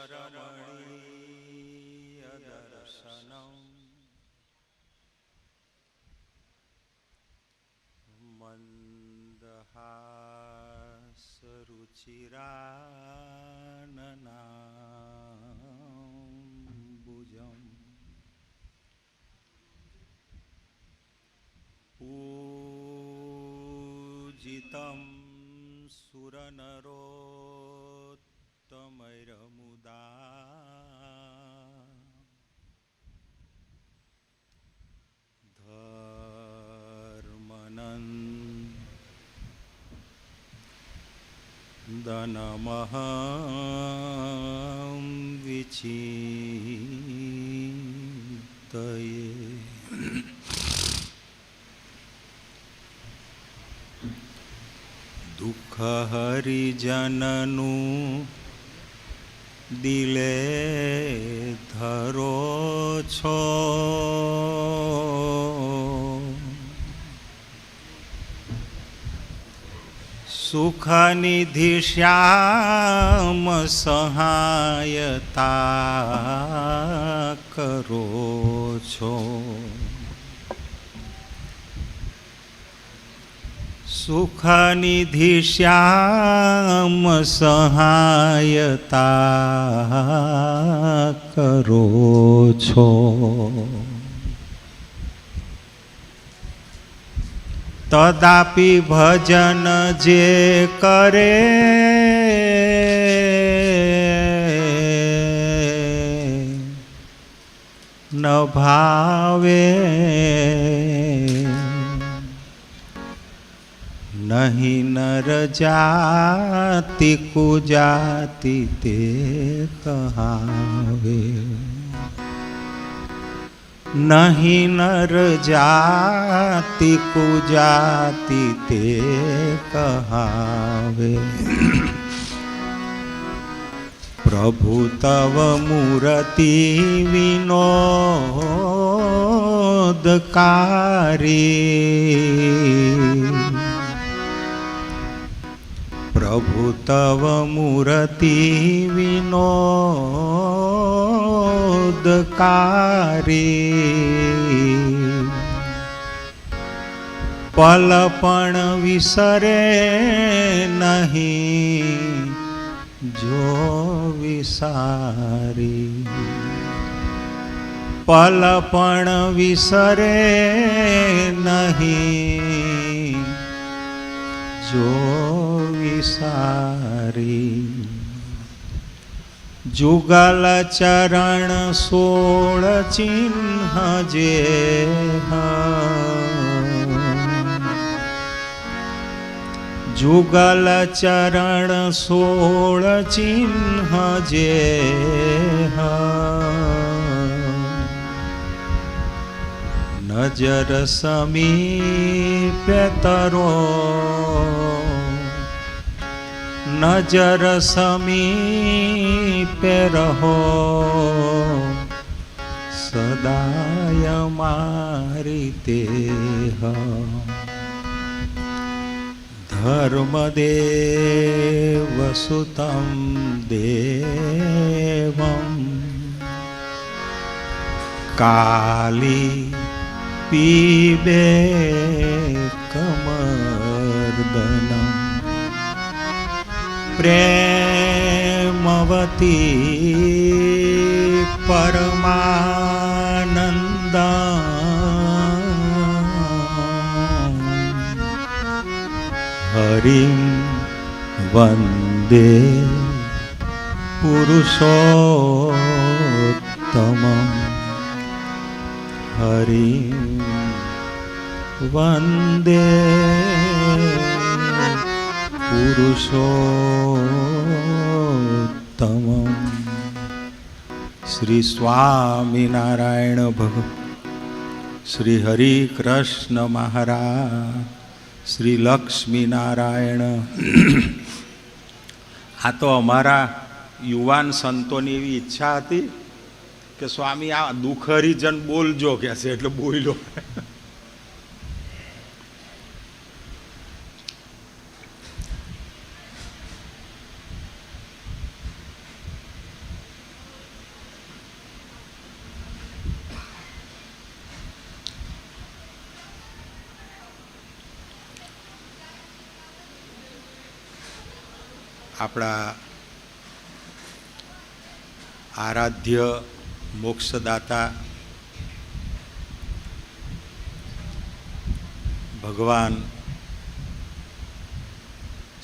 रमणीयदर्शनम् मन्दहासरुचिराननाम्बुजम् पूजितं सुरनरोत्तमैर्मुदा धर्मनन्दनमहं विचिन्तये। दुख हरिजननु दिले धरो छो, सुखनिधि श्याम सहायता करो छो। सुखनिधि श्याम सहायता करो छो। तदापि भजन जे करे न भावे, नहीं नर जाति कुजाति ते कहावे। नहीं नर जाति कुजाति ते कहावे। प्रभु तव मूर्ति विनोदकारी, प्रभु तव मूर्ति विनोदकारी। पलपण विसरे नहीं जो विसारी, पलपण विसरे नहीं जो विसारी। जुगल चरण सोल चिन्ह जे जुगल चरण सोल चिन्ह जे नजर समीप तरो, नजर समीप रहो सदाय मारी तेह। धर्मदेव सुतं देवं काली पीबे कमर्दनम्। प्रेमवती परमानंद हरिं वंदे पुरुषोत्तमं। हरिं वंदे पुरुषोत्तमं। श्री स्वामीनारायण भगवान, श्री हरि कृष्ण महाराज, श्री लक्ष्मी नारायण। आ तो अमारा युवान संतोनी एवी इच्छा हती के स्वामी आ दुख हरिजन बोलजो के छे એટલે બોલ્યો। આપણા આરાધ્ય મોક્ષદાતા ભગવાન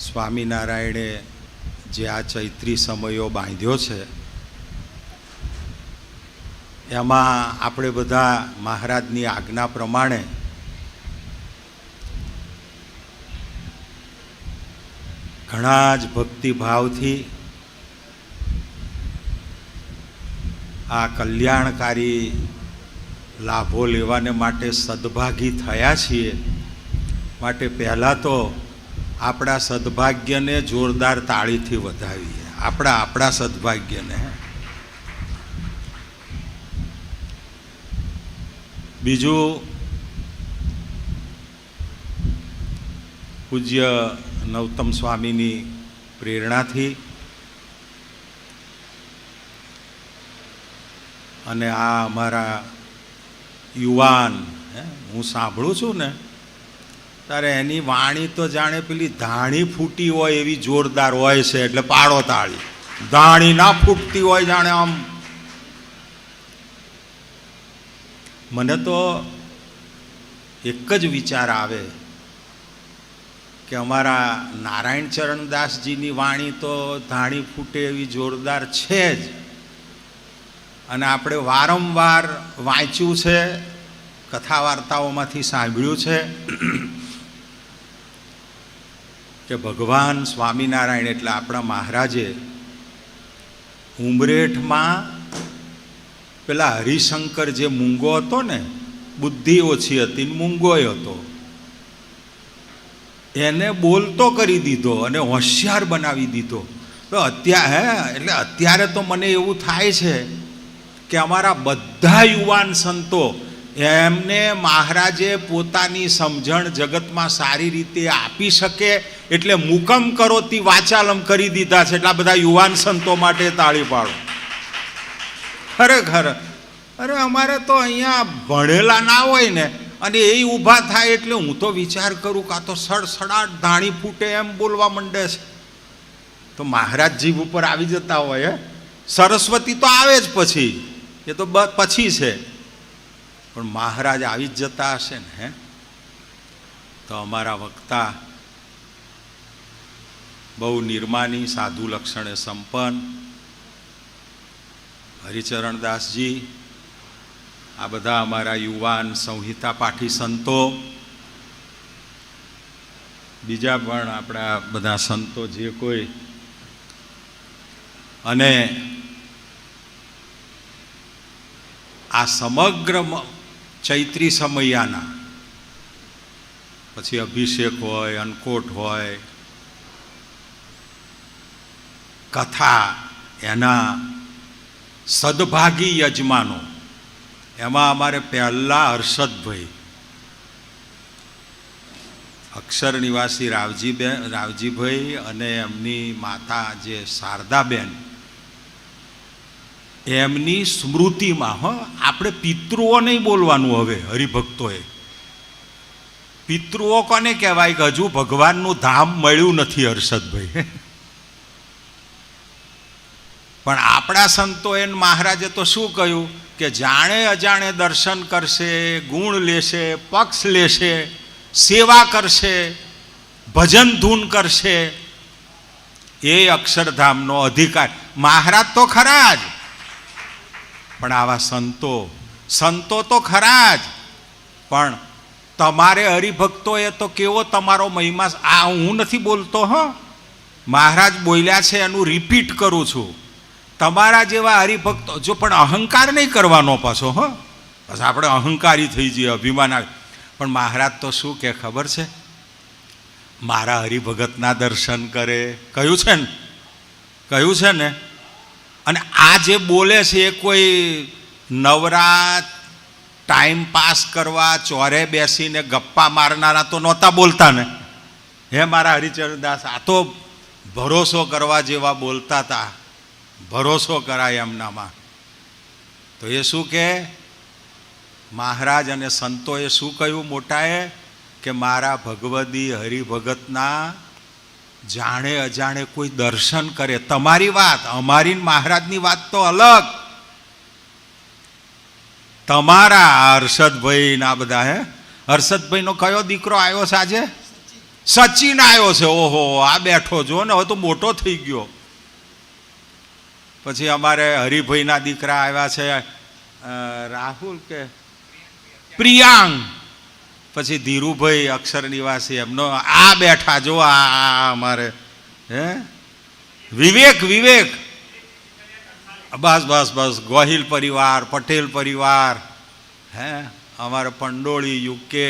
સ્વામિનારાયણે જે આ ચૈત્રી સમયો બાંધ્યો છે એમાં આપણે બધા મહારાજની આજ્ઞા પ્રમાણે ઘણા જ ભક્તિભાવથી આ કલ્યાણકારી લાભો લેવાને માટે સદભાગી થયા છીએ. માટે પહેલાં તો આપણા સદભાગ્યને જોરદાર તાળીથી વધાવીએ. આપણા સદભાગ્યને. બીજું, પૂજ્ય નવતમ સ્વામીની પ્રેરણાથી અને આ અમારા યુવાન, હું સાંભળું છું ને ત્યારે એની વાણી તો જાણે પેલી ધાણી ફૂટી હોય એવી જોરદાર હોય છે. એટલે પાડો તાળી. ધાણી ના ફૂટતી હોય જાણે આમ. મને તો એક જ વિચાર આવે કે અમારા નારાયણ ચરણદાસજીની વાણી તો ધાણી ફૂટે એવી જોરદાર છે જ. અને આપણે વારંવાર વાંચ્યું છે, કથા વાર્તાઓમાંથી સાંભળ્યું છે કે ભગવાન સ્વામિનારાયણ એટલે આપણા મહારાજે ઉમરેઠમાં પેલા હરિશંકર જે મૂંગો હતો ને, બુદ્ધિ ઓછી હતી ને મૂંગોય હતો, એને બોલતો કરી દીધો અને હોશિયાર બનાવી દીધો. તો અત્યારે તો મને એવું થાય છે કે અમારા બધા યુવાન સંતો એમને મહારાજે પોતાની સમજણ જગતમાં સારી રીતે આપી શકે એટલે મુકમ કરોતી વાચાલમ કરી દીધા છે. એટલા બધા યુવાન સંતો માટે તાળી પાડો. ખરેખર. અરે અમારે તો અહીંયા ભણેલા ના હોય ને અને એ ઊભા થાય એટલે હું તો વિચાર કરું કાં તો સડસડાટ ધાણી ફૂટે એમ બોલવા માંડે છે. તો મહારાજ જીવ ઉપર આવી જતા હોય. સરસ્વતી તો આવે જ પછી, એ તો પછી છે, પણ મહારાજ આવી જ જતા હશે ને. તો અમારા વક્તા બહુ નિર્માની, સાધુ લક્ષણે સંપન્ન હરિચરણદાસજી, આ બધા અમારા યુવાન સંહિતા પાઠી સંતો, બીજા પણ આપણા બધા સંતો જે કોઈ, અને આ સમગ્ર ચૈત્રી સમયાના પછી અભિષેક હોય, અન્નકોટ હોય, કથા, એના સદભાગી યજમાનો, એમાં અમારે પહેલા હર્ષદભાઈ, અક્ષર નિવાસી રાવજીભાઈ અને એમની માતા જે શારદાબેન, એમની સ્મૃતિમાં આપણે પિતૃઓ નહીં બોલવાનું. હવે હરિભક્તોએ પિતૃઓ કોને કહેવાય કે હજુ ભગવાનનું ધામ મળ્યું નથી હર્ષદભાઈ. પણ આપણા સંતોએ મહારાજે તો શું કહ્યું કે જાણે અજાણે દર્શન કરશે, ગુણ લેશે, પક્ષ લેશે, સેવા કરશે, ભજન ધૂન કરશે, એ અક્ષરધામનો અધિકાર. મહારાજ તો ખરા જ, પણ આવા સંતો તો ખરા જ, પણ તમારે હરિભક્તોએ તો કેવો તમારો મહિમા. આ હું નથી બોલતો, મહારાજ બોલ્યા છે એનું રિપીટ કરું છું. તમારા જેવા હરિભક્તો, જો પણ અહંકાર નહીં કરવાનો પાછો. બસ આપણે અહંકારી થઈ જઈએ, અભિમાન આવે. પણ મહારાજ તો શું કે ખબર છે, મારા હરિભગતના દર્શન કરે, કહ્યું છે ને. અને આ જે બોલે છે એ કોઈ નવરા ટાઈમ પાસ કરવા ચોરે બેસીને ગપ્પા મારનારા તો નહોતા બોલતા ને. હે મારા હરિચરણદાસ, આ તો ભરોસો કરવા જેવા બોલતા હતા. ભરોસો કરાય એમનામાં. તો એ શું કે મહારાજ અને સંતોએ શું કહ્યું મોટાએ કે મારા ભગવદી હરિભગતના જાણે અજાણે કોઈ દર્શન કરે. તમારી વાત, અમારી મહારાજની વાત તો અલગ. તમારા હર્ષદભાઈ ના બધા, હર્ષદભાઈ નો કયો દીકરો આવ્યો છે આજે? સચિન આવ્યો છે. ઓહો, આ બેઠો જો ને, હવે તો મોટો થઈ ગયો. પછી અમારે હરિભાઈના દીકરા આવ્યા છે, રાહુલ કે પ્રિયાંગ. પછી ધીરુભાઈ અક્ષર નિવાસી, એમનો આ બેઠા જો, આ અમારે વિવેક બસ બસ બસ, ગોહિલ પરિવાર, પટેલ પરિવાર, અમારે પંડોળી યુકે.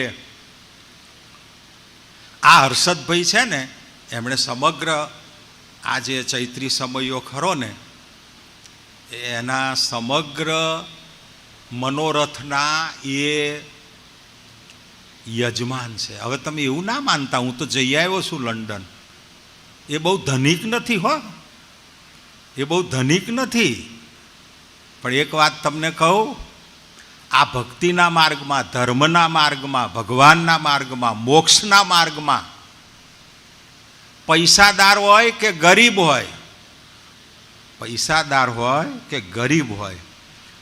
આ હર્ષદભાઈ છે ને, એમણે સમગ્ર આ જે ચૈત્રી સમયો ખરો ને, એના સમગ્ર મનોરથના એ યજમાન છે. હવે તમે એવું ના માનતા, હું તો જઈ આવ્યો છું લંડન. એ બહુ ધનિક નથી હો, એ બહુ ધનિક નથી. પણ એક વાત તમને કહું, આ ભક્તિના માર્ગમાં, ધર્મના માર્ગમાં, ભગવાનના માર્ગમાં, મોક્ષના માર્ગમાં, પૈસાદાર હોય કે ગરીબ હોય, પૈસાદાર હોય કે ગરીબ હોય,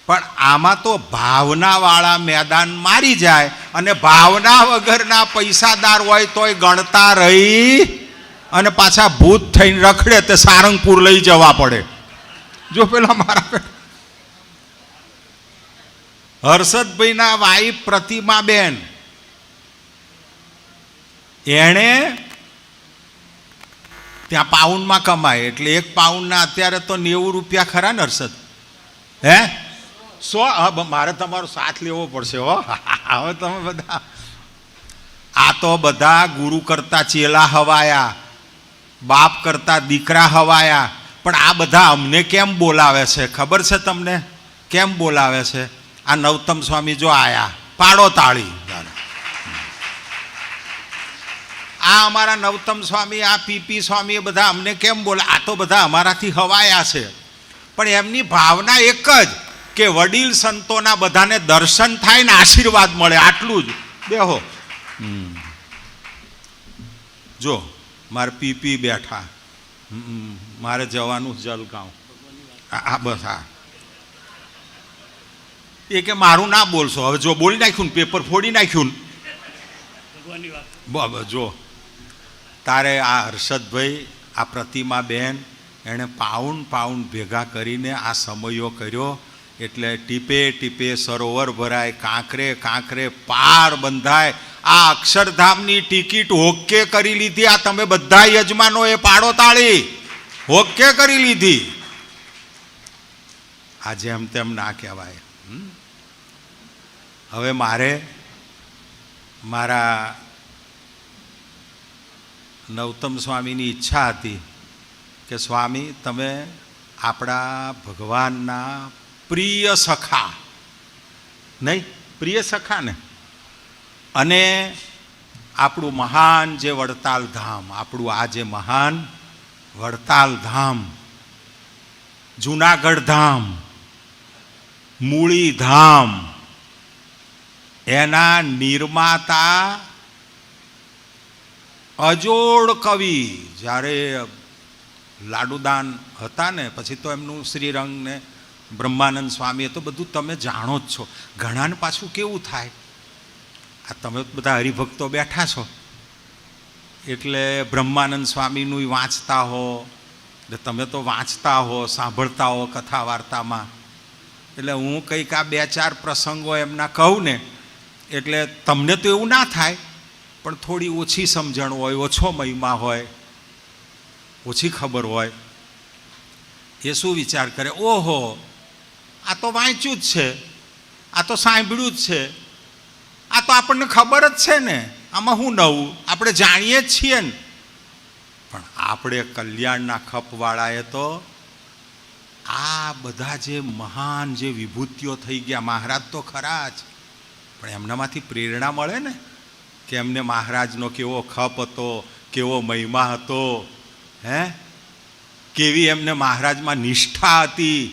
પણ આમાં તો ભાવનાવાળા મેદાન મારી જાય, અને ભાવના વગરના પૈસાદાર હોય તોય ગણતા રહી અને પાછા ભૂત થઈને રખડે તે સારંગપુર લઈ જવા પડે. જો પેલા મારા હર્ષદભાઈના વાઈફ પ્રતિમાબેન, એણે ત્યાં પાઉન્ડમાં કમાય, એટલે એક પાઉન્ડના અત્યારે તો 90 રૂપિયા ખરા ને હર્ષદ? 100. મારે તમારો સાથ લેવો પડશે હો. હવે તમે બધા, આ તો બધા ગુરુ કરતા ચેલા હવાયા, બાપ કરતા દીકરા હવાયા. પણ આ બધા અમને કેમ બોલાવે છે ખબર છે તમને? કેમ બોલાવે છે? આ નવતમ સ્વામી જો આયા, પાડો તાળી. આ અમારા નવતમ સ્વામી, આ પીપી સ્વામી, એ બધા અમને કેમ બોલા? આ તો બધા અમારાથી હવાયા છે. પણ એમની ભાવના એક જ, કે વડીલ સંતોના બધાને દર્શન થાય ને આશીર્વાદ મળે, આટલું જ. બેહો. જો મારે પીપી બેઠા, મારે જવાનું જલગાંવ. હા બસ, હા. એ કે મારું ના બોલશો. હવે જો બોલી નાખ્યું ને, પેપર ફોડી નાખ્યું ને, જો તારે આ હર્ષદભાઈ, આ પ્રતિમાબેન, એણે પાઉન્ડ ભેગા કરીને આ સમયો કર્યો. એટલે ટીપે ટીપે સરોવર ભરાય, કાંકરે કાંકરે પાર બંધાય. આ અક્ષરધામની ટિકિટ હોકે કરી લીધી. આ તમે બધા યજમાનો એ પાડો તાળી, હોકે કરી લીધી. આ જેમ તેમ ના કહેવાય. હવે મારા નવતમ સ્વામીની ઈચ્છા હતી કે સ્વામી તમે આપણા ભગવાનના પ્રિય સખા, નહીં પ્રિય સખા ને, અને આપણું મહાન જે વડતાલ ધામ, આપણું આ જે મહાન વડતાલ ધામ, જુનાગઢ ધામ, મૂળી ધામ, એના નિર્માતા અજોડ કવિ જ્યારે લાડુદાન હતા ને, પછી તો એમનું શ્રીરંગ ને બ્રહ્માનંદ સ્વામી, એ તો બધું તમે જાણો જ છો. ઘણાને પાછું કેવું થાય, આ તમે બધા હરિભક્તો બેઠા છો એટલે બ્રહ્માનંદ સ્વામીનું વાંચતા હો, એટલે તમે તો વાંચતા હો, સાંભળતા હો કથા વાર્તામાં. એટલે હું કંઈક આ 2-4 પ્રસંગો એમના કહું ને, એટલે તમને તો એવું ના થાય, પણ થોડી ઓછી સમજણ હોય, ઓછો મહિમા હોય, ઓછી ખબર હોય, એ શું વિચાર કરે, ઓહો આ તો વાંચ્યું જ છે, આ તો સાંભળ્યું જ છે, આ તો આપણને ખબર જ છે ને, આમાં શું નવું, આપણે જાણીએ જ છીએ ને. પણ આપણે કલ્યાણના ખપવાળાએ તો આ બધા જે મહાન જે વિભૂતિઓ થઈ ગયા, મહારાજ તો ખરા જ, પણ એમનામાંથી પ્રેરણા મળે ને, કે એમને મહારાજનો કેવો ખપ હતો, કેવો મહિમા હતો, કેવી એમને મહારાજમાં નિષ્ઠા હતી,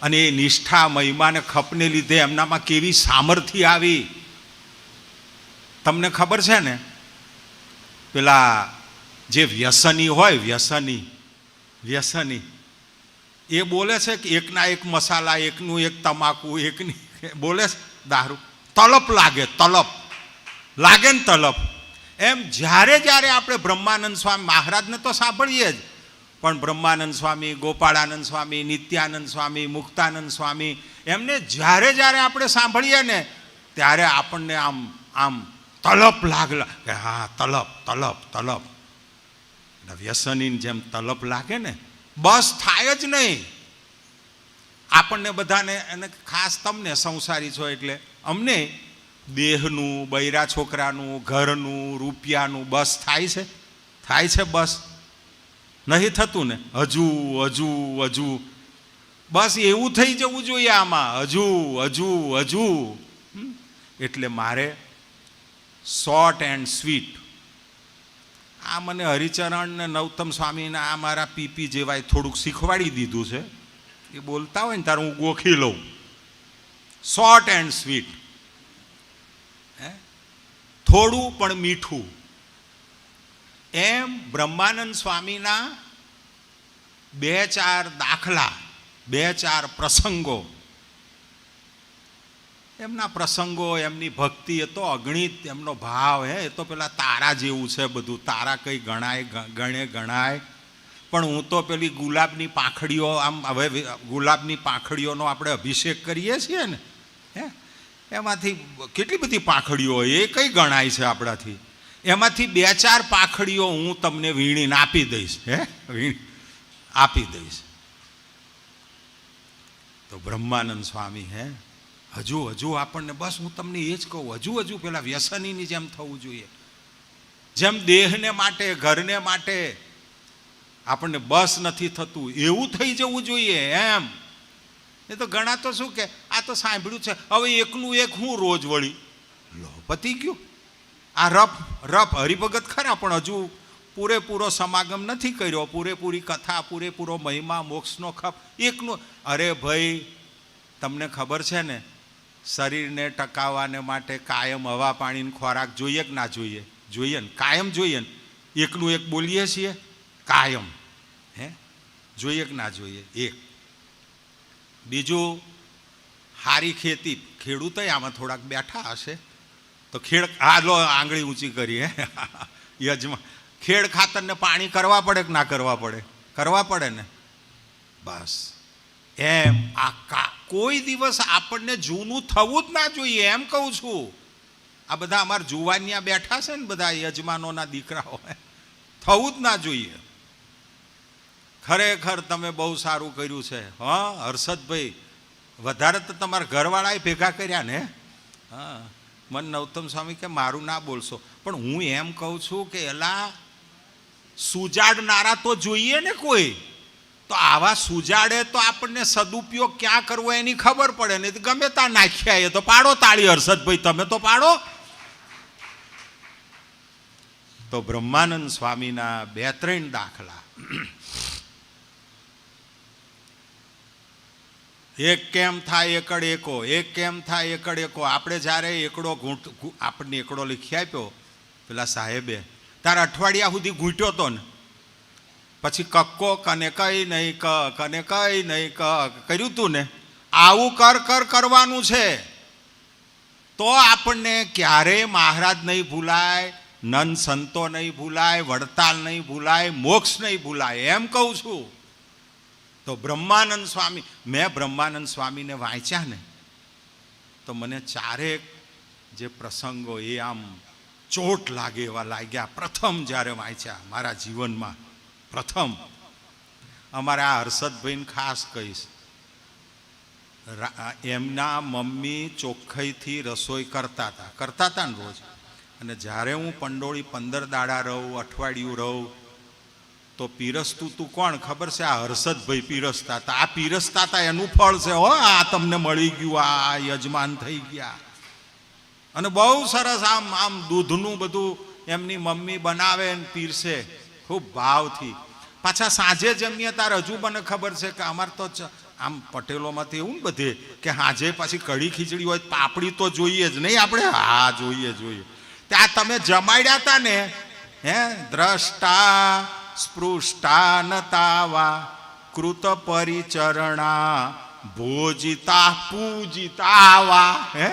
અને એ નિષ્ઠા મહિમાને ખપને લીધે એમનામાં કેવી સામર્થ્ય આવી. તમને ખબર છે ને, પેલા જે વ્યસની હોય, વ્યસની એ બોલે છે કે એકના એક મસાલા, એકનું એક તમાકુ, એકની બોલે છે દારૂ. તલપ લાગે ને તલપ. એમ જ્યારે જ્યારે આપણે બ્રહ્માનંદ સ્વામી મહારાજને તો સાંભળીએ જ, પણ બ્રહ્માનંદ સ્વામી, ગોપાળાનંદ સ્વામી, નિત્યાનંદ સ્વામી, મુક્તાનંદ સ્વામી, એમને જ્યારે જ્યારે આપણે સાંભળીએ ને ત્યારે આપણને આમ તલપ લાગે કે હા તલપ. વ્યસનની જેમ તલપ લાગે ને, બસ થાય જ નહીં. આપણને બધાને, અને ખાસ તમને સંસારી છો એટલે અમને દેહનું, બૈરા છોકરાનું, ઘરનું, રૂપિયાનું બસ થાય છે બસ નહીં થતું ને. હજુ બસ એવું થઈ જવું જોઈએ આમાં, હજુ. એટલે મારે શોર્ટ એન્ડ સ્વીટ. આ મને હરિચરણ ને નવતમ સ્વામીના આ મારા પીપી જેવાય થોડુંક શીખવાડી દીધું છે. એ બોલતા હોય ને ત્યારે હું ગોખી લઉં. શોર્ટ એન્ડ સ્વીટ, થોડું પણ મીઠું. એમ બ્રહ્માનંદ સ્વામીના 2-4 દાખલા, 2-4 પ્રસંગો, એમના પ્રસંગો, એમની ભક્તિ, એ તો અગણિત એમનો ભાવ. એ તો પેલા તારા જેવું છે બધું. તારા કઈ ગણાય. પણ હું તો પેલી ગુલાબની પાંખડીઓ, આમ હવે ગુલાબની પાંખડીઓનો આપણે અભિષેક કરીએ છીએ ને, એમાંથી કેટલી બધી પાંખડીઓ હોય, એ કઈ ગણાય છે આપણાથી. એમાંથી 2-4 પાંખડીઓ હું તમને વીણીને આપી દઈશ. આપી દઈશ. તો બ્રહ્માનંદ સ્વામી હજુ આપણને, બસ હું તમને એ જ કહું, હજુ પેલા વ્યસનીની જેમ થવું જોઈએ. જેમ દેહને માટે, ઘરને માટે આપણને બસ નથી થતું, એવું થઈ જવું જોઈએ. એમ એ તો ઘણા તો શું કે આ તો સાંભળ્યું છે, હવે એકનું એક હું રોજ વળી લો, પતી ગયું. આ રફ હરિભગત ખરા, પણ હજુ પૂરેપૂરો સમાગમ નથી કર્યો, પૂરેપૂરી કથા, પૂરેપૂરો મહિમા, મોક્ષનો ખપ એકનું. અરે ભાઈ, તમને ખબર છે ને, શરીરને ટકાવવાને માટે કાયમ હવા પાણીનો ખોરાક જોઈએ કે ના જોઈએ? જોઈએ ને, કાયમ જોઈએ ને. એકનું એક બોલીએ છીએ કાયમ, જોઈએ કે ના જોઈએ? એક. બીજું, સારી ખેતી. ખેડૂતો આમાં થોડાક બેઠા હશે તો લો આંગળી ઊંચી કરી. યજમાન, ખેડ ખાતરને પાણી કરવા પડે કે ના કરવા પડે? કરવા પડે ને. બસ એમ આ કોઈ દિવસ આપણને જૂનું થવું જ ના જોઈએ, એમ કહું છું. આ બધા અમારા જુવાનિયા બેઠા છે ને, બધા યજમાનોના દીકરાઓ, થવું જ ના જોઈએ. ખરેખર તમે બહુ સારું કર્યું છે. હર્ષદભાઈ, વધારે તો તમારા ઘરવાળાએ ભેગા કર્યા ને. મને નવતમ સ્વામી કે મારું ના બોલશો, પણ હું એમ કહું છું કે એલા સુજાડનારા તો જોઈએ ને કોઈ. તો આવા સુજાડે તો આપણને સદુપયોગ ક્યાં કરવો એની ખબર પડે ને. ગમે ત્યાં નાખ્યા એ તો પાડો તાળી. હર્ષદભાઈ, તમે તો પાડો. તો બ્રહ્માનંદ સ્વામીના 2-3 દાખલા. એક કેમ થાય એકડ એકો, એક કેમ થાય એકડ એકો. આપણે જ્યારે એકડો આપણને એકડો લખી આપ્યો પેલા સાહેબે, ત્યારે અઠવાડિયા સુધી ઘૂંટ્યો હતો ને, પછી કક્કો કને કઈ નહીં કર્યું તું ને. આવું કરવાનું છે તો આપણને ક્યારેય મહારાજ નહીં ભૂલાય, નંદ સંતો નહીં ભૂલાય, વડતાલ નહીં ભૂલાય, મોક્ષ નહીં ભૂલાય. એમ કહું છું. તો બ્રહ્માનંદ સ્વામી, મેં બ્રહ્માનંદ સ્વામીને વાંચ્યા ને તો મને 4 જે પ્રસંગો એ આમ ચોટ લાગે એવા લાગ્યા. પ્રથમ જ્યારે વાંચ્યા મારા જીવનમાં, પ્રથમ અમારા હર્ષદભાઈને ખાસ કહીશ. એમના મમ્મી ચોખ્ખાઈથી રસોઈ કરતા હતા ને રોજ. અને જ્યારે હું પંડોળી 15 દાડા રહું, અઠવાડિયું રહું, તો પીરસતું તું કોણ ખબર છે? આ હર્ષદભાઈ પીરસતા હતા. આ પીરસતા હતા એનું ફળ છે. આ તમને મળી ગયું, આ યજમાન થઈ ગયા. અને બહુ સરસ આમ દૂધનું બધું એમની મમ્મી બનાવે ને પીરસે ખૂબ ભાવથી. પાછા સાંજે જમીએ તાર હજુ મને ખબર છે કે અમારે તો આમ પટેલોમાંથી એવું ને બધે કે સાંજે પાછી કઢી ખીચડી હોય, પાપડી તો જોઈએ જ નહીં આપણે. જોઈએ. ત્યાં તમે જમાડ્યા હતા ને હે દ્રષ્ટા સ્પૃષ્ટા નતાવા કૃત પરિચરણા ભોજિતા પૂજિતાવા. હે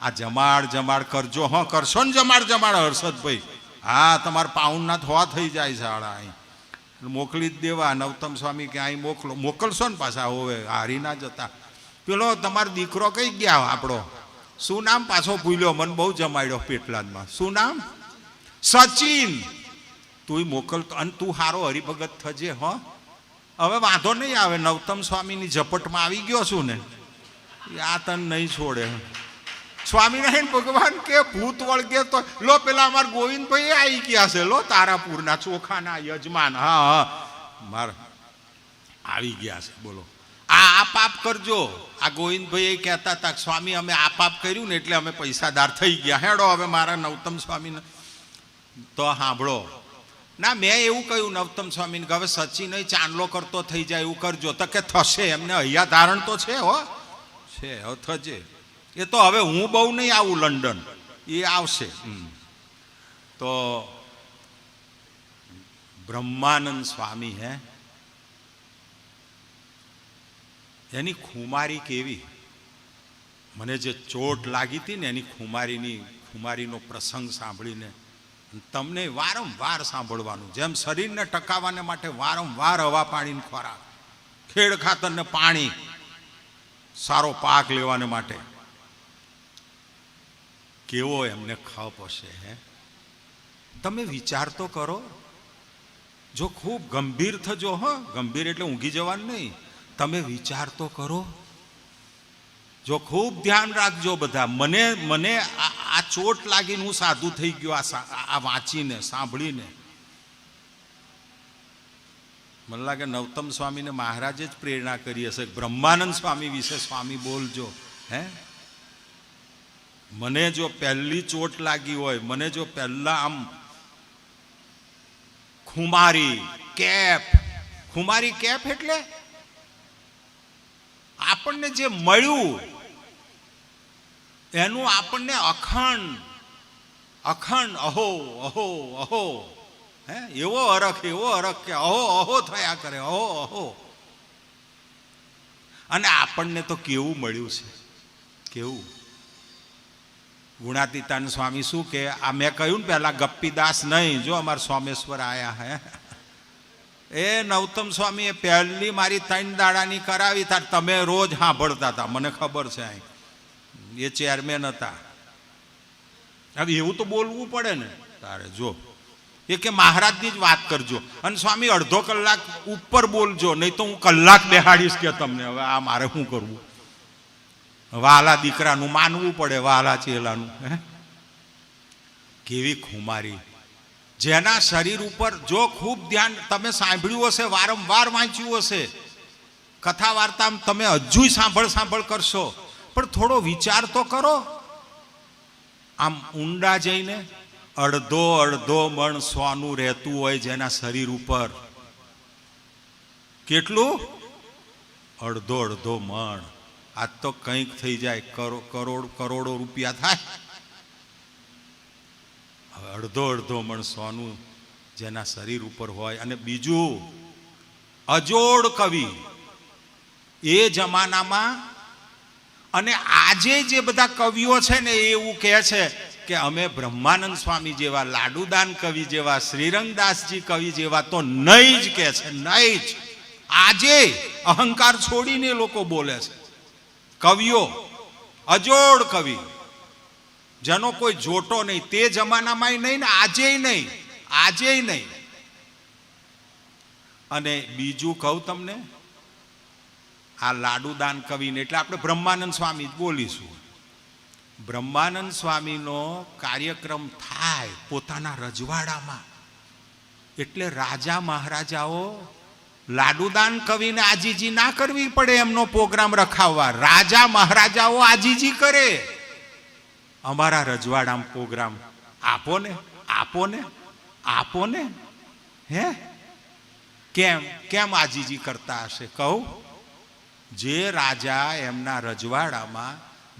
આ જમાડ કરજો. હા કરશો ને જમાડ હર્ષદભાઈ. હા તમારા પાઉન્ડના થોડા થઈ જાય છે આડા અહીં મોકલી જ દેવા. નવતમ સ્વામી કે અહીં મોકલશો ને પાછા હોવે હારી ના જતા. પેલો તમારો દીકરો કઈ ગયા આપણો શું નામ પાછો ભૂલ્યો મને બહુ જમાડ્યો પેટલાદમાં. શું નામ? સચિન. તું મોકલતો અને તું હારો હરિભગત થજે. હો હવે વાંધો નહીં આવે. નવતમ સ્વામીની ઝપટમાં આવી ગયો છું ને આ તને નહીં છોડે. સ્વામિનારાયણ ભગવાન કે ભૂત વળગે તો લો પેલા અમાર ગોવિંદભાઈ આવી ગયા છે લો તારાપુરના ચોખાના યજમાન. હા માર આવી ગયા છે. બોલો આ પાપ કરજો. આ ગોવિંદભાઈ કહેતા હતા સ્વામી અમે આ પાપ કર્યું ને એટલે અમે પૈસાદાર થઈ ગયા. હેડો હવે મારા નવતમ સ્વામીને તો સાંભળો ના. મેં એવું કહ્યું નવતમ સ્વામીને કે હવે સચિન ચાંદલો કરતો થઈ જાય એવું કરજો. તો કે થશે એમને અહીંયા ધારણ તો છે. હો છે હવે થજે. એ તો હવે હું બહુ નહીં આવું લંડન એ આવશે. તો બ્રહ્માનંદ સ્વામી હે એની ખુમારી કેવી. મને જે ચોટ લાગી હતી ને એની ખુમારીનો પ્રસંગ સાંભળીને તમને વારંવાર સાંભળવાનું. જેમ શરીરને ટકાવવાને માટે વારંવાર હવા પાણીને ખોરાક, ખેડ ખાતર ને પાણી, સારો પાક લેવાને માટે કેવો એમને ખપ હશે. હે તમે વિચાર તો કરો. જો ખૂબ ગંભીર થજો. હ ગંભીર એટલે ઊંઘી જવાનું નહીં. તમે વિચાર તો કરો. જો ખૂબ ધ્યાન રાખજો બધા. મને આ ચોટ લાગીને હું સાધુ થઈ ગયો આ વાંચીને સાંભળીને. મને લાગે નવતમ સ્વામીને મહારાજે જ પ્રેરણા કરી હશે. બ્રહ્માનંદ સ્વામી વિશે સ્વામી બોલજો. હે મને જો પહેલી ચોટ લાગી હોય, મને જો પહેલા આમ ખુમારી કેપ એટલે આપણને જે મળ્યું એનું આપણને અખંડ અહો હે એવો અરખ કે અહો થયા કરે. અહો અને આપણને તો કેવું મળ્યું છે. કેવું ગુણાતીતાન સ્વામી શું કે આ મેં કહ્યું ને પહેલા ગપ્પીદાસ નહીં. જો અમારા સોમેશ્વર આયા હે એ નવતમ સ્વામી એ પહેલી મારી 3 દાડાની કરાવી તાર તમે રોજ સાંભળતા હતા. મને ખબર છે. એ ચેરમેન હતા. હવે એવું તો બોલવું પડે ને તારે. જો એ કે મહારાજની જ વાત કરજો અને સ્વામી અડધો કલાક ઉપર બોલજો નહીં તો હું કલાક બેહાડીશ કે તમને. હવે આ મારે શું કરવું? વાલા દીકરાનું માનવું પડે, વાલા ચેલાનું. કેવી ખુમારી. જેના શરીર ઉપર જો ખૂબ ધ્યાન તમે સાંભળ્યું હશે, વારંવાર વાંચ્યું હશે, કથા વાર્તા તમે હજુ સાંભળ કરશો, પણ થોડો વિચાર તો કરો. આમ ઊંડા જઈને અડધો મણ સોનું રહેતું હોય જેના શરીર ઉપર. કેટલું? અડધો મણ. આ તો કંઈક થઈ જાય કરોડો રૂપિયા થાય. અડધો મણ સોનું જેના શરીર ઉપર હોય. અને બીજું અજોડ કવિ એ જમાનામાં. અને આજે જે બધા કવિઓ છે ને એવું કહે છે કે અમે બ્રહ્માનંદ સ્વામી જેવા, લાડુદાન કવિ જેવા, શ્રીરંગદાસજી કવિ જેવા તો નહીં જ કે છે. નહીં જ. આજે અહંકાર છોડીને લોકો બોલે છે. કવિઓ અજોડ કવિ જેનો કોઈ જોટો નહીં. તે જમાનામાં નહીં ને આજેય નહીં. અને બીજું કહું તમને, આ લાડુદાન કવિને એટલે આપણે બ્રહ્માનંદ સ્વામી જ બોલીશું. બ્રહ્માનંદ સ્વામીનો કાર્યક્રમ થાય પોતાના રજવાડામાં એટલે રાજા મહારાજાઓ લાડુદાન કવિને આજીજી ના કરવી પડે. એમનો પ્રોગ્રામ રખાવવા રાજા મહારાજાઓ આજીજી કરે. અમારા રજવાડામાં પ્રોગ્રામ આપો ને. હે કેમ આજીજી કરતા હશે? કહું, જે રાજા એમના રજવાડામાં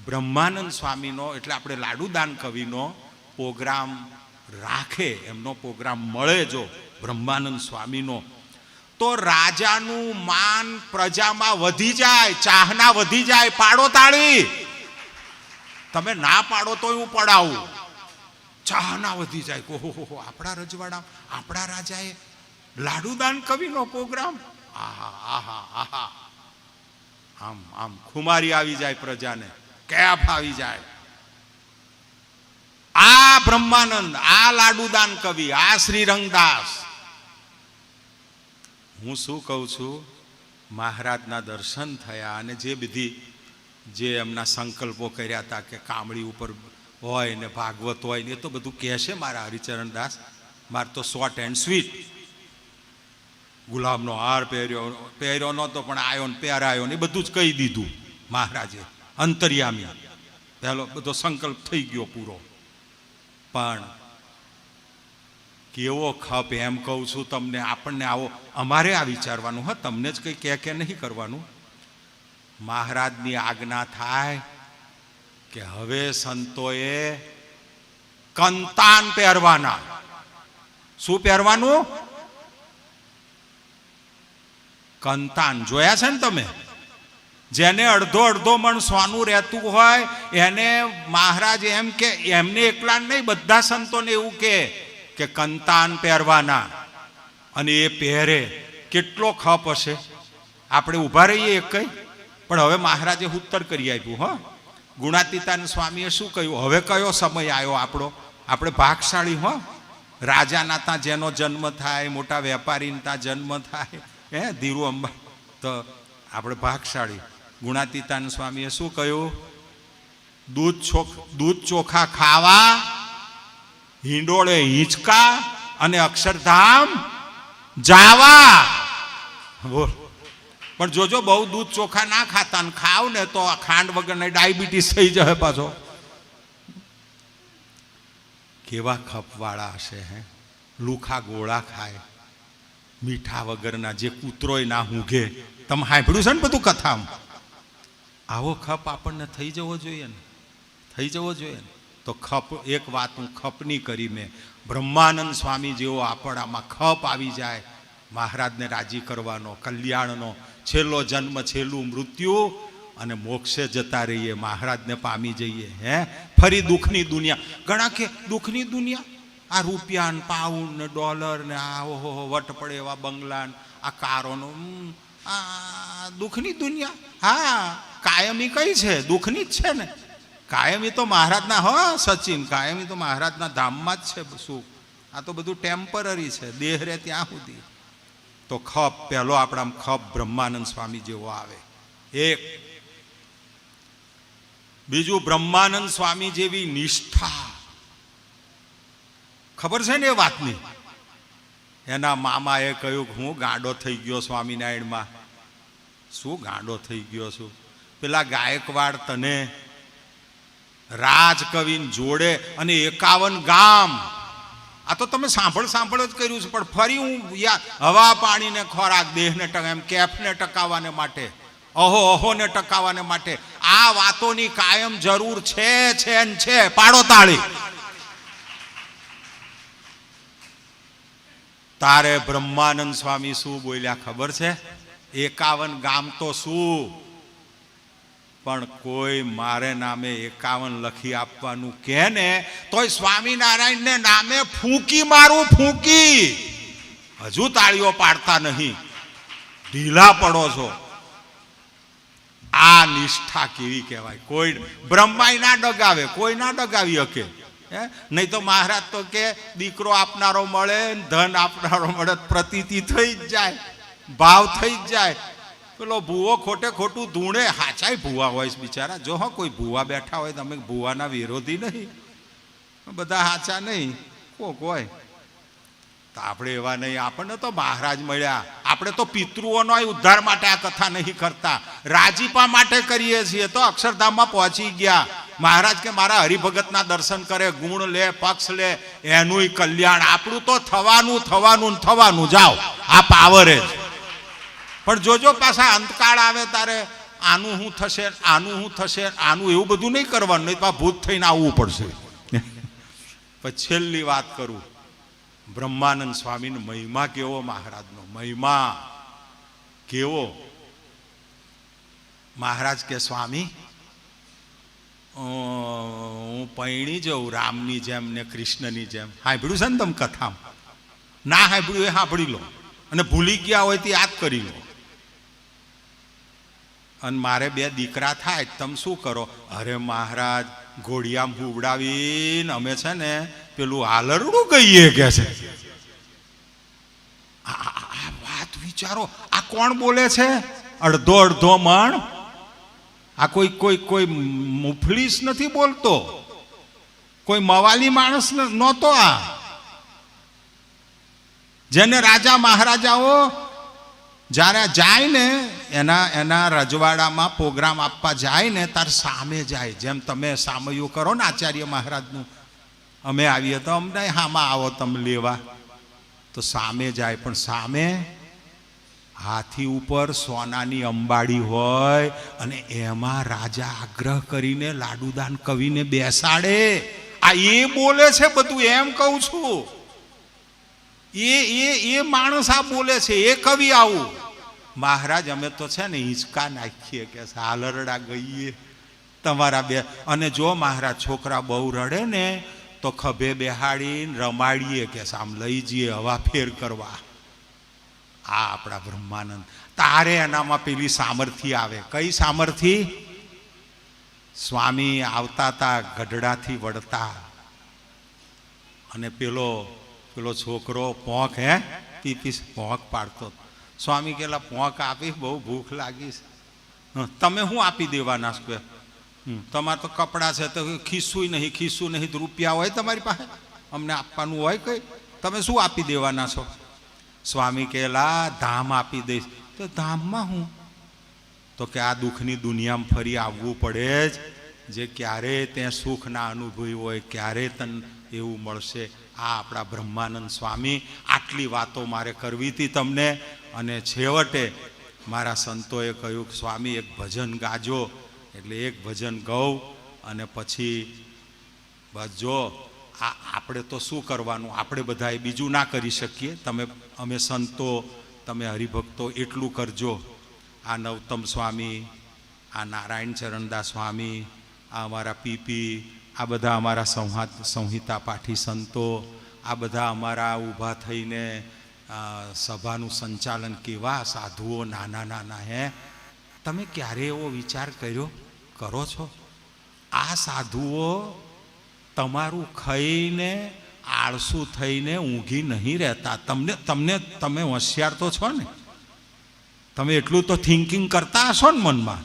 બ્રહ્માનંદ સ્વામીનો એટલે આપણે લાડુદાન કવિનો પ્રોગ્રામ રાખે, એમનો પ્રોગ્રામ મળે જો બ્રહ્માનંદ સ્વામીનો, તો રાજાનું માન પ્રજામાં વધી જાય, ચાહના વધી જાય. પાડો તાળી. તમે ના પાડો તો હું પડાવું. ચાહના વધી જાય. ઓહો, આપણા રજવાડા, આપણા રાજાએ લાડુદાન કવિનો પ્રોગ્રામ. આહા આહા આહા. આમ આમ ખુમારી આવી જાય પ્રજાને, કેફ આવી જાય. આ બ્રહ્માનંદ, આ લાડુદાન કવિ, આ શ્રીરંગદાસ. હું શું કહું છું, મહારાજના દર્શન થયા અને જે બધી જે એમના સંકલ્પો કર્યા હતા કે કામળી ઉપર હોય ને ભાગવત હોય ને, એ તો બધું કહેશે મારા હરિચરણદાસ. મારે તો શોર્ટ એન્ડ સ્વીટ. ગુલાબનો હાર પહેર્યો નહોતો પણ આવ્યો ને પહેરાયો ને એ બધું જ કહી દીધું મહારાજે. અંતર્યામી પહેલો બધો સંકલ્પ થઈ ગયો પૂરો. પણ કેવો ખપ, એમ કહું છું તમને. આપણને આવો, અમારે આ વિચારવાનું, હા, તમને જ કંઈ કે નહીં કરવાનું. મહારાજની આજ્ઞા થાય કે હવે સંતોએ કંતાન પહેરવાના. શું પહેરવાનું? કંતાન. જોયા છે ને તમે? જેને અડધો અડધો મણ સોનું રહેતું હોય એને મહારાજ એમ કે, એમને એકલા નહીં, બધા સંતોને એવું કે કંતાન પહેરવાના. અને એ પહેરે. કેટલો ખપ હશે. આપણે ઊભા રહીએ એક કઈ. પણ હવે મહારાજે ઉત્તર કરી આપ્યું. હા, ગુણાતીતાન સ્વામીએ શું કહ્યું? હવે કયો સમય આવ્યો આપણો? આપણે ભાગશાળી. હો, રાજાના ત્યાં જેનો જન્મ થાય, મોટા વેપારીના ત્યાં જન્મ થાય, હે, ધીરુ અંબા, તો આપણે ભાગશાળી. ગુણાતીતાન સ્વામીએ શું કહ્યું? દૂધ ચોખા ખાવા, હિંડોળે હિંચકા અને અક્ષરધામ જાવા. બોલ. પણ જોજો, બહુ દૂધ ચોખા ના ખાતા ને ખાવ ને તો ખાંડ વગરને ડાયાબિટીસ થઈ જાય પાછો. કેવા ખપવાળા હશે. હે, લુખા ગોળા ખાય, મીઠા વગરના, જે કૂતરોય ના ઊંઘે. તમે સાંભળ્યું છે ને બધું કથામાં? આવો ખપ આપણને થઈ જવો જોઈએ ને, થઈ જવો જોઈએ ને. તો ખપ, એક વાત હું ખપની કરી મેં. બ્રહ્માનંદ સ્વામી જેવો આપણામાં ખપ આવી જાય, મહારાજને રાજી કરવાનો, કલ્યાણનો. છેલ્લો જન્મ, છેલ્લું મૃત્યુ, અને મોક્ષે જતા રહીએ, મહારાજને પામી જઈએ. હે, ફરી દુઃખની દુનિયા. ઘણા કે દુઃખની દુનિયા, આ રૂપિયા ને પાઉન્ડ ને ડોલર ને આ ઓહો વટ પડે એવા બંગલા, આ કારોનો, આ દુઃખની દુનિયા. હા, કાયમી કઈ છે? દુઃખની જ છે ને. કાયમી તો મહારાજના, હ સચિન, કાયમી તો મહારાજના ધામમાં જ છે સુખ. આ તો બધું ટેમ્પરરી છે, દેહ રે ત્યાં સુધી. તો ખપ, પહેલો આપણા ખપ બ્રહ્માનંદ સ્વામી જેવો આવે. એક. બીજું, બ્રહ્માનંદ સ્વામી જેવી નિષ્ઠા. ખબર છે ને એ વાતની? એના મામાએ કહ્યું કે હું ગાંડો થઈ ગયો સ્વામિનારાયણમાં. શું ગાંડો થઈ ગયો છું? પેલા ગાયકવાડ તને રાજકવિન જોડે અને 51 ગામ. આ તો તમે સાંભળ જ કર્યું છે, પણ ફરી હું હવા પાણી ને ખોરાક, દેહને એમ કેફને ટકાવવાને માટે, અહોને ટકાવવાને માટે આ વાતોની કાયમ જરૂર છે. પાડો તાળી. તારે બ્રહ્માનંદ સ્વામી શું બોલ્યા ખબર છે? 51 ગામ તો શું, પણ કોઈ મારે નામે 51 લખી આપવાનું કે ને તોય સ્વામિનારાયણ ને નામે ફૂંકી મારું, ફૂંકી. હજુ તાળીઓ પાડતા નહીં, ઢીલા પડો છો. આ નિષ્ઠા કેવી કહેવાય? કોઈ બ્રહ્માય ના ડગાવે, કોઈ ના ડગાવી શકે. હે, નહીં તો મહારાજ તો કે દીકરો આપનારો મળે, ધન આપનારો મળે, પ્રતીતિ થઈ જ જાય, ભાવ થઈ જ જાય. પેલો ભૂવો ખોટે ખોટું ધૂણે. હાચાય ભૂવા હોય બિચારા. જો હા, કોઈ ભૂવા બેઠા હોય, તમે ભૂવાના વિરોધી નહીં, બધા હાચા નહીં, કોક હોય. તો આપણે એવા નહીં. આપણને તો મહારાજ મળ્યા. આપણે તો પિતૃઓનો ઉદ્ધાર માટે આ કથા નહીં કરતા, રાજીપા માટે કરીએ છીએ. તો અક્ષરધામમાં પહોંચી ગયા. મહારાજ કે મારા હરિભગતના દર્શન કરે, ગુણ લે, પક્ષ લે, એનું કલ્યાણ. આપણું તો થવાનું. જાઓ, આ પાવર જ. પણ જોજો, પાછા અંતકાળ આવે તારે આનું શું થશે, આનું શું થશે, આનું એવું બધું નહીં કરવાનું, નહીં તો ભૂત થઈને આવવું પડશે. પછી છેલ્લી વાત કરું, બ્રહ્માનંદ સ્વામીનો મહિમા કેવો, મહારાજનો મહિમા કેવો. મહારાજ કે સ્વામી હું પૈણી જઉં રામની જેમ ને કૃષ્ણની જેમ. સાંભળ્યું છે ને તમે કથામાં? ના સાંભળ્યું એ સાંભળી લો, અને ભૂલી ગયા હોય તો યાદ કરી લો. અને મારે 2 દીકરા થાય, તમે શું કરો? અરે મહારાજ ઘોડિયામાં હુવડાવીને અમે છે ને પેલું હાલરડું ગઈએ કે છે. આ વાત વિચારો, આ કોણ બોલે છે? અડધો અડધો મણ. આ કોઈ મુફલીસ નથી બોલતો, કોઈ મવાલી માણસ નહોતો. આ જેને રાજા મહારાજાઓ જ્યારે જાય ને એના રજવાડામાં પ્રોગ્રામ આપવા જાય ને તાર સામે જાય. જેમ તમે સામયું કરો ને આચાર્ય મહારાજનું, અમે આવીએ તો અમને હામાં આવો તમે લેવા, તો સામે જાય. પણ સામે હાથી ઉપર સોનાની અંબાડી હોય અને એમાં રાજા આગ્રહ કરીને લાડુદાન કવિને બેસાડે. આ એ બોલે છે બધું, એમ કહું છું. એ માણસ આ બોલે છે, એ કવિ આવું. મહારાજ અમે તો છે ને હિંચકા નાખીએ કે હાલરડા ગઈએ તમારા 2. અને જો મહારાજ છોકરા બહુ રડે ને તો ખભે બેહાડીને રમાડીએ કે આમ લઈ જઈએ હવા ફેર કરવા. આ આપણા બ્રહ્માનંદ. તારે એનામાં પેલી સામર્થ્ય આવે. કઈ સામર્થ્ય? સ્વામી આવતા હતા ગઢડાથી વળતા, અને પેલો છોકરો પોંખ પીપી પોંખ પાડતો. સ્વામી કેલા પોંખ આપી, બહુ ભૂખ લાગી છે. તમે શું આપી દેવાના છો? તમારે તો કપડાં છે તો ખિસ્સું નહીં, રૂપિયા હોય તમારી પાસે અમને આપવાનું હોય કઈ? તમે શું આપી દેવાના છો? સ્વામી કહેલા ધામ આપી દઈશ. તો ધામમાં હું? તો કે આ દુઃખની દુનિયામાં ફરી આવવું પડે જ, જે ક્યારે ત્યાં સુખ ના અનુભવી હોય, ક્યારે તને એવું મળશે. આ આપણા બ્રહ્માનંદ સ્વામી. આટલી વાતો મારે કરવી હતી તમને. અને છેવટે મારા સંતોએ કહ્યું કે સ્વામી એક ભજન ગાજો. એટલે એક ભજન ગાઉં અને પછી બસ. જો આપણે તો શું કરવાનું, આપણે બધાએ બીજું ના કરી શકીએ. અમે સંતો, તમે હરિભક્તો એટલું કરજો. આ નવતમ સ્વામી, આ નારાયણ ચરણદાસ સ્વામી, આ અમારા પીપી, આ બધા અમારા સંહિતા પાઠી સંતો, આ બધા અમારા ઊભા થઈને સભાનું સંચાલન, કેવા સાધુઓ નાના હે. તમે ક્યારે એવો વિચાર કરો છો? આ સાધુઓ તમારું ખાઈને આળસુ થઈને ઊંઘી નહીં રહેતા. તમે હોશિયાર તો છો ને, તમે એટલું તો થિંકિંગ કરતા હશો ને મનમાં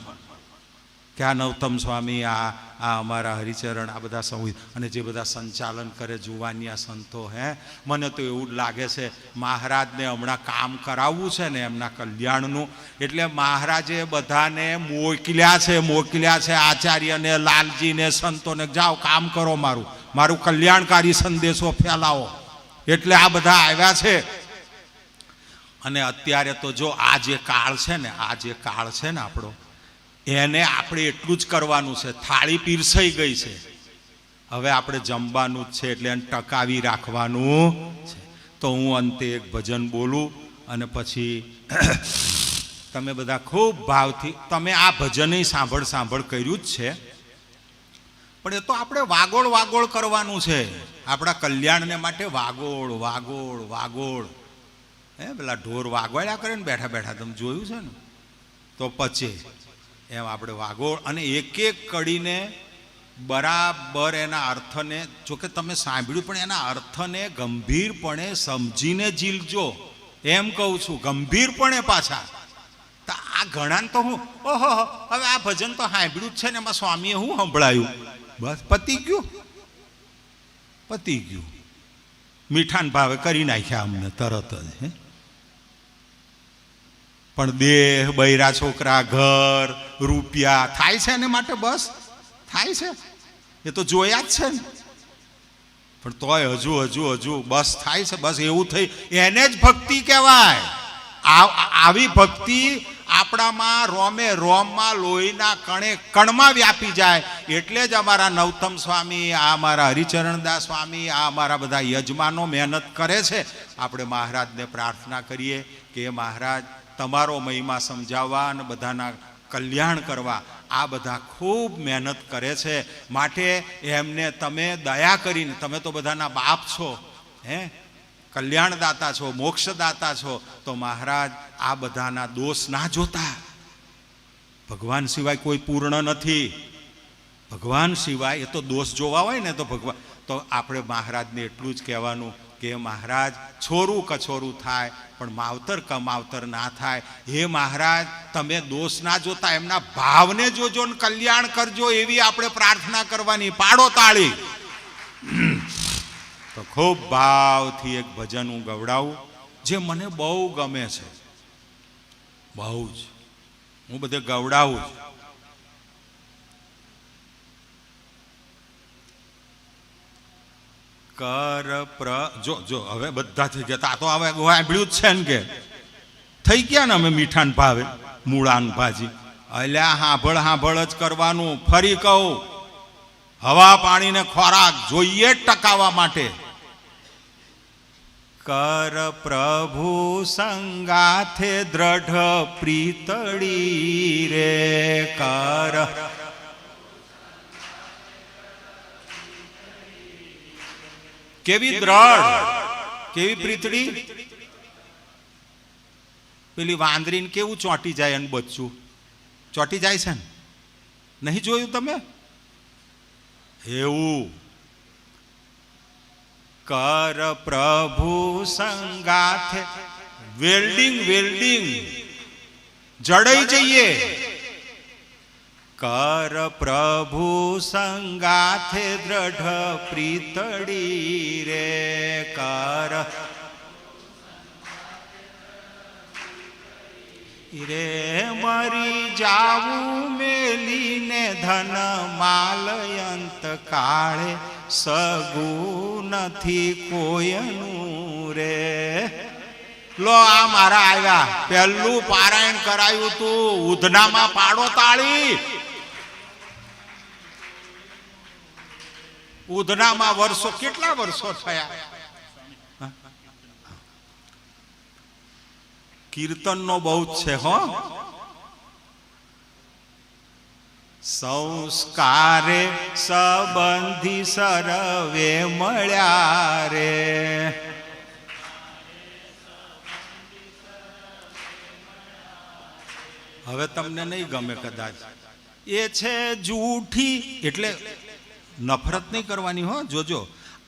કે આ નવતમ સ્વામી, આ અમારા હરિચરણ, આ બધા સંહિત અને જે બધા સંચાલન કરે જુવાનિયા સંતો હે. મને તો એવું જ લાગે છે મહારાજને હમણાં કામ કરાવવું છે ને એમના કલ્યાણનું. એટલે મહારાજે બધાને મોકલ્યા છે આચાર્યને, લાલજીને, સંતોને, જાઓ કામ કરો, મારું કલ્યાણકારી સંદેશો ફેલાવો. એટલે આ બધા આવ્યા છે. અને અત્યારે તો જો આ જે કાળ છે ને આપણો, એને આપણે એટલું જ કરવાનું છે. થાળી પીરસાઈ ગઈ છે, હવે આપણે જમવાનું જ છે, એટલે એને ટકાવી રાખવાનું છે. તો હું અંતે એક ભજન બોલું અને પછી તમે બધા ખૂબ ભાવથી, તમે આ ભજને સાંભળ કર્યું જ છે, પણ એ તો આપણે વાગોળ કરવાનું છે. આપણા કલ્યાણને માટે વાગોળ પેલા ઢોર વાગોળ્યા કરે ને બેઠા બેઠા, તમે જોયું છે ને? તો પછી એમ આપણે વાગોળ, અને એક કડીને બરાબર એના અર્થને, જોકે તમે સાંભળ્યું પણ એના અર્થને ગંભીરપણે સમજીને ઝીલજો. એમ કહું છું, ગંભીરપણે પાછા. તો આ ઘણાને તો હું ઓહો હવે આ ભજન તો સાંભળ્યું જ છે ને, એમાં સ્વામીએ હું સંભળાયું, બસ પતી ગયું. મીઠાન ભાવે કરી નાખ્યા અમને તરત જ. પણ દેહ, બૈરા છોકરા, ઘર, રૂપિયા થાય છે એને માટે, બસ થાય છે, એ તો જોયા જ છે ને. પણ તોય હજુ બસ થાય છે, બસ એવું થઈ, એને જ ભક્તિ કહેવાય. આવી ભક્તિ આપણામાં રોમે રોમમાં લોહીના કણે કણમાં વ્યાપી જાય. એટલે જ અમારા નવતમ સ્વામી, આ અમારા હરિચરણદાસ સ્વામી, આ અમારા બધા યજમાનો મહેનત કરે છે. આપણે મહારાજને પ્રાર્થના કરીએ કે મહારાજ તમારો મહિમા સમજાવવા અને બધાના કલ્યાણ કરવા આ બધા ખૂબ મહેનત કરે છે. માટે એમને તમે દયા કરીને, તમે તો બધાના બાપ છો, હે, કલ્યાણદાતા છો, મોક્ષદાતા છો, તો મહારાજ આ બધાના દોષ ના જોતા. ભગવાન સિવાય કોઈ પૂર્ણ નથી. ભગવાન સિવાય એ તો દોષ જોવા હોય ને તો ભગવાન, તો આપણે મહારાજને એટલું જ કહેવાનું કે મહારાજ છોરું કછોરું થાય પણ માવતર કમાવતર ના થાય. હે મહારાજ તમે દોષ ના જોતા, એમના ભાવને જોજો ને કલ્યાણ કરજો, એવી આપણે પ્રાર્થના કરવાની. પાડો તાળી. તો ખૂબ ભાવથી એક ભજન હું ગવડાવું જે મને બહુ ગમે છે, બહુ જ. હું બધે ગવડાવું છું. કર પ્ર જો હવે બધા થઈ ગયા. આ તો હવે સાંભળ્યું જ છે ને કે થઈ ગયા ને અમે મીઠાન ભાવે મૂળાન ભાજી. અલ્યા હાંભળ હાંભળ જ કરવાનું. ફરી કહું, હવા પાણી ને ખોરાક જોઈએ જ ટકાવવા માટે. કર પ્રભુ સંગાથે દ્રઢ પ્રીતળી રે. કર કેવી દ્રઢ, કેવી પ્રીતળી. પેલી વાંદરીને કેવું ચોંટી જાય એનું બચ્ચું ચોંટી જાય છે ને, નહીં જોયું તમે? એવું કર પ્રભુ સંગાથે વેલ્ડિંગ, વેલ્ડિંગ જડાઈ જઈએ. કર પ્રભુ સંગાથે દ્રઢ પ્રીતળી રે. કર રે મરી જાવું મેલીને ધન માલયંત કાળે. સગું નથી કોયનું રે. લો આ મારા આવ્યા, પહેલું પારાયણ કરાયું તું ઉધનામાં. પાડો તાળી. ઉધનામાં વર્ષો, કેટલા વર્ષો થયા. કીર્તનનો બહુ જ છે હો. સંસ્કારે સંબંધી સરવે મળ્યા રે. હવે તમને નહીં ગમે કદાચ. એ છે જૂઠી, એટલે નફરત નહીં કરવાની હો. જોજો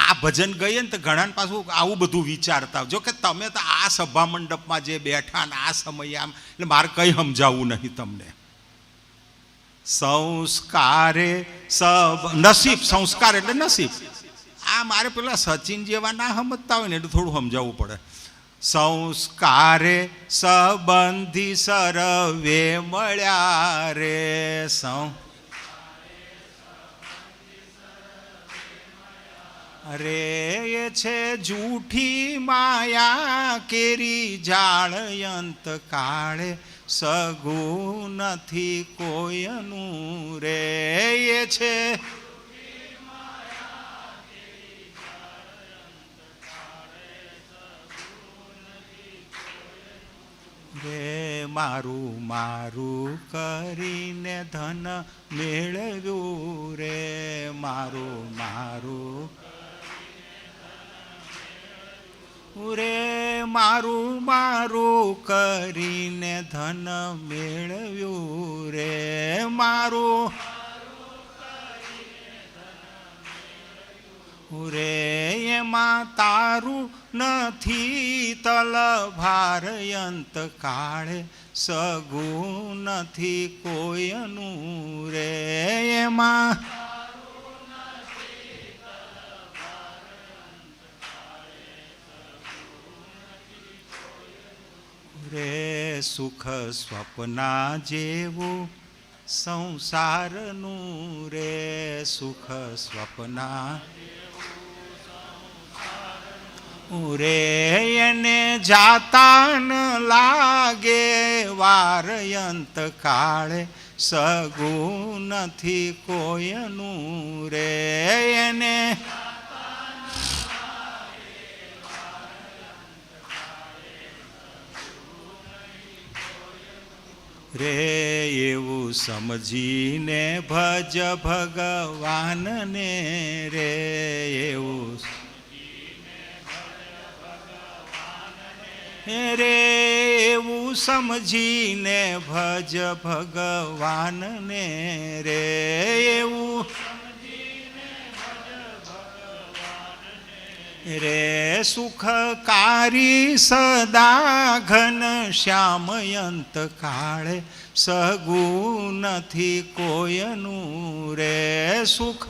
આ ભજન ગઈએ ને તો ઘણા પાછું આવું બધું વિચારતા. જો કે તમે તો આ સભા મંડપમાં જે બેઠા ને આ સમયે આમ, એટલે મારે કંઈ સમજાવવું નહીં તમને. સંસ્કારે નસીબ, સંસ્કાર એટલે નસીબ. આ મારે પેલા સચિન જેવા ના સમજતા હોય ને એટલે થોડું સમજાવવું પડે. સંસ્કારે સંબંધી સરવે મળ્યા રે. અરે એ છે જૂઠી માયા કેરી જાળયંત કાળે. સગું નથી કોયનું રે. એ છે રે મારું મારું કરીને ધન મેળવ્યું રે. મારું મારું રે. મારું મારું કરીને ધન મેળવ્યું રે. મારું રે. એમાં તારું નથી તલભારયંત કાળે. સગું નથી કોયનું રે. એમાં રે. સુખ સ્વપ્ના જેવું સંસારનું રે. સુખ સ્વપ્ના રે એને જાતા ન લાગે વારયંત કાળે સગું નથી કોયનું રે એને રે એવું સમજીને ભજ ભગવાનને રે એવું રે એવું સમજીને ભજ ભગવાનને રે એવું રે સુખકારી સદા ઘન શ્યામયંત કાળે સગું નથી કોયનું રે સુખ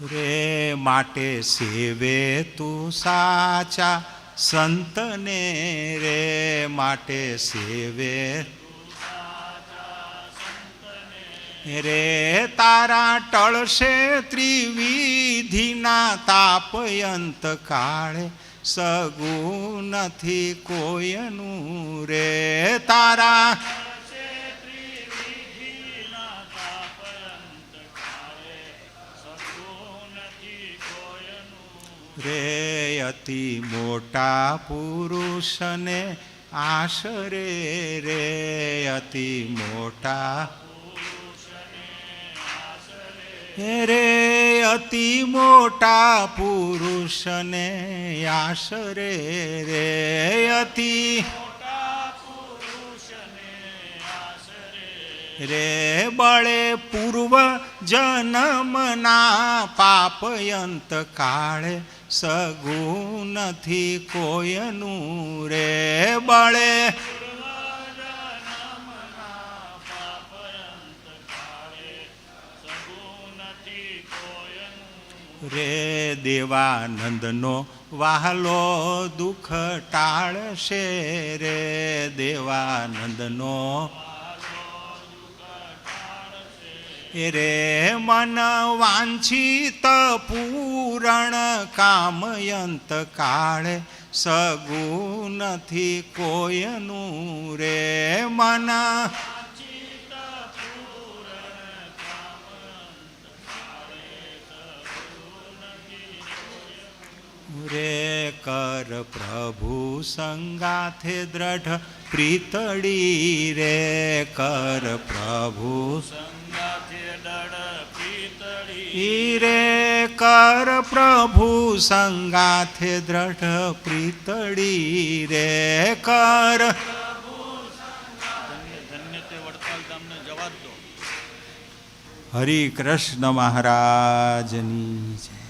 રે માટે સેવે તું સાચા સંતને રે માટે સેવે રે તારા ટળશે ત્રિવિધિના તાપયંત કાળે સગું નથી કોયનું રે તારા રે અતિ મોટા પુરુષને આશરે રે અતિ મોટા રે અતિ મોટા પુરુષને આશરે રે અતિ રે બળે પૂર્વ જન્મના પાપયંત કાળે સગું નથી કોયનું રે બળે રે દેવાનંદનો વહાલો દુઃખ ટાળશે રે દેવાનંદનો રે મન વાંછિત પૂરણ કામયંત કાળે સગું નથી કોયનું રે મન રે કર પ્રભુ સંગાથે દ્રઢ પ્રીતડી રે કર પ્રભુ રે કર પ્રભુ સંગાથે દ્રઢ પ્રીતડી રે કર હરિ કૃષ્ણ મહારાજની જય.